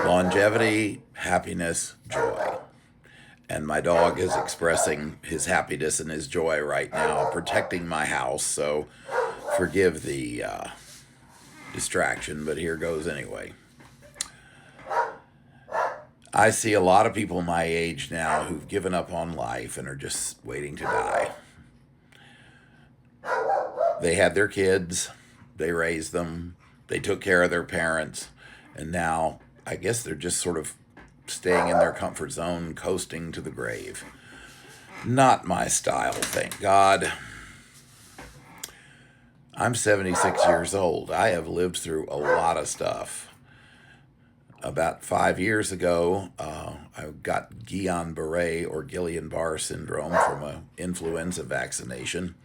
Longevity, happiness, joy. And my dog is expressing his happiness and his joy right now, protecting my house. So forgive the distraction, but here goes anyway. I see a lot of people my age now who've given up on life and are just waiting to die. They had their kids, they raised them, they took care of their parents, and now I guess they're just sort of staying in their comfort zone, coasting to the grave. Not my style, thank God. I'm 76 years old. I have lived through a lot of stuff. About 5 years ago, I got Guillain-Barré or Guillain-Barré syndrome from an influenza vaccination.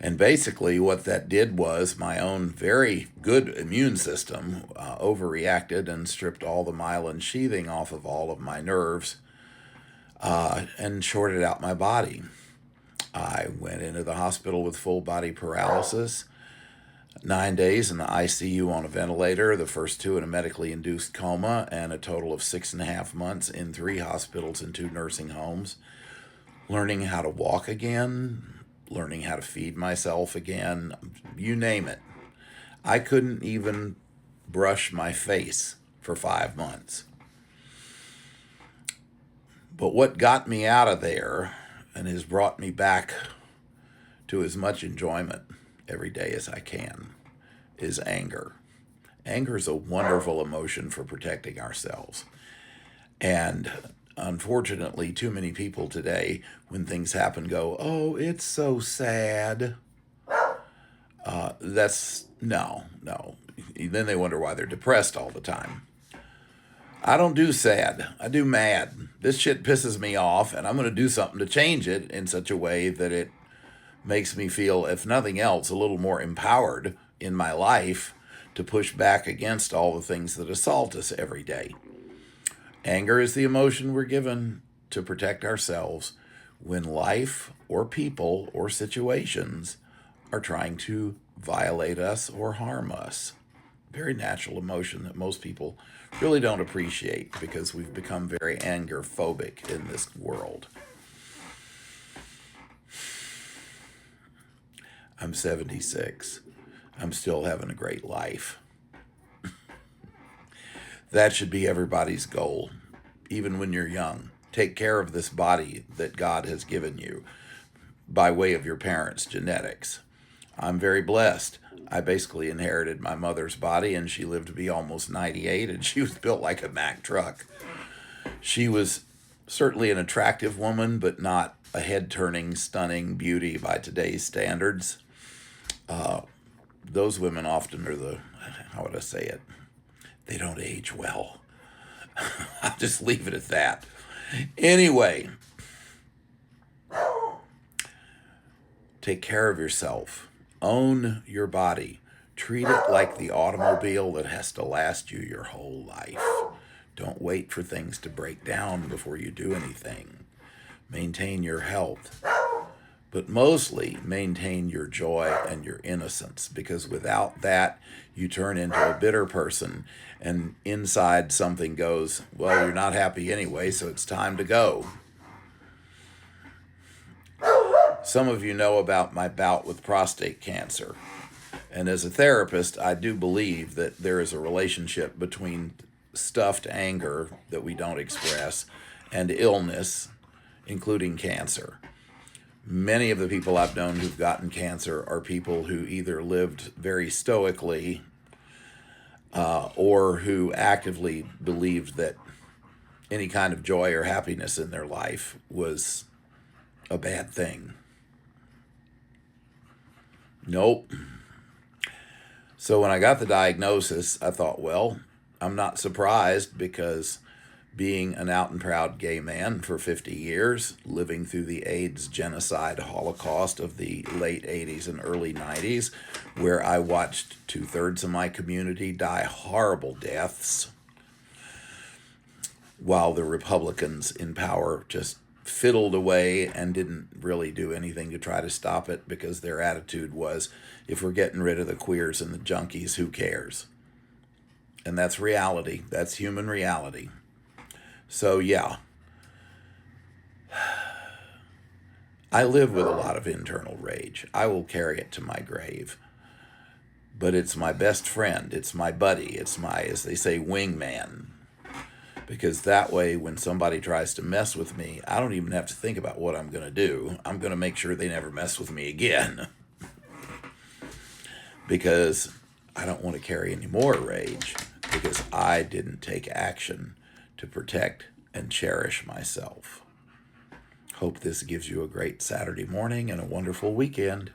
And basically, what that did was my own very good immune system overreacted and stripped all the myelin sheathing off of all of my nerves and shorted out my body. I went into the hospital with full body paralysis, 9 days in the ICU on a ventilator, the first two in a medically induced coma, and a total of 6.5 months in 3 hospitals and 2 nursing homes, learning how to walk again, learning how to feed myself again, you name it. I couldn't even brush my face for 5 months. But what got me out of there and has brought me back to as much enjoyment every day as I can is anger. Anger is a wonderful emotion for protecting ourselves. And unfortunately, too many people today, when things happen, go, "Oh, it's so sad." That's no. Then they wonder why they're depressed all the time. I don't do sad. I do mad. This shit pisses me off, and I'm going to do something to change it in such a way that it makes me feel, if nothing else, a little more empowered in my life to push back against all the things that assault us every day. Anger is the emotion we're given to protect ourselves when life or people or situations are trying to violate us or harm us. Very natural emotion that most people really don't appreciate because we've become very anger phobic in this world. I'm 76. I'm still having a great life. That should be everybody's goal, even when you're young. Take care of this body that God has given you by way of your parents' genetics. I'm very blessed. I basically inherited my mother's body, and she lived to be almost 98, and she was built like a Mack truck. She was certainly an attractive woman, but not a head-turning, stunning beauty by today's standards. Those women often are how would I say it? They don't age well. I'll just leave it at that. Anyway, take care of yourself. Own your body. Treat it like the automobile that has to last you your whole life. Don't wait for things to break down before you do anything. Maintain your health. But mostly maintain your joy and your innocence, because without that, you turn into a bitter person, and inside something goes, "Well, you're not happy anyway, so it's time to go." Some of you know about my bout with prostate cancer. And as a therapist, I do believe that there is a relationship between stuffed anger that we don't express and illness, including cancer. Many of the people I've known who've gotten cancer are people who either lived very stoically or who actively believed that any kind of joy or happiness in their life was a bad thing. Nope. So when I got the diagnosis, I thought, well, I'm not surprised, because being an out and proud gay man for 50 years, living through the AIDS genocide holocaust of the late 80s and early 90s, where I watched 2/3 of my community die horrible deaths, while the Republicans in power just fiddled away and didn't really do anything to try to stop it, because their attitude was, if we're getting rid of the queers and the junkies, who cares? And that's reality. That's human reality. So, yeah, I live with a lot of internal rage. I will carry it to my grave. But it's my best friend. It's my buddy. It's my, as they say, wingman. Because that way, when somebody tries to mess with me, I don't even have to think about what I'm going to do. I'm going to make sure they never mess with me again. Because I don't want to carry any more rage. Because I didn't take action to protect and cherish myself. Hope this gives you a great Saturday morning and a wonderful weekend.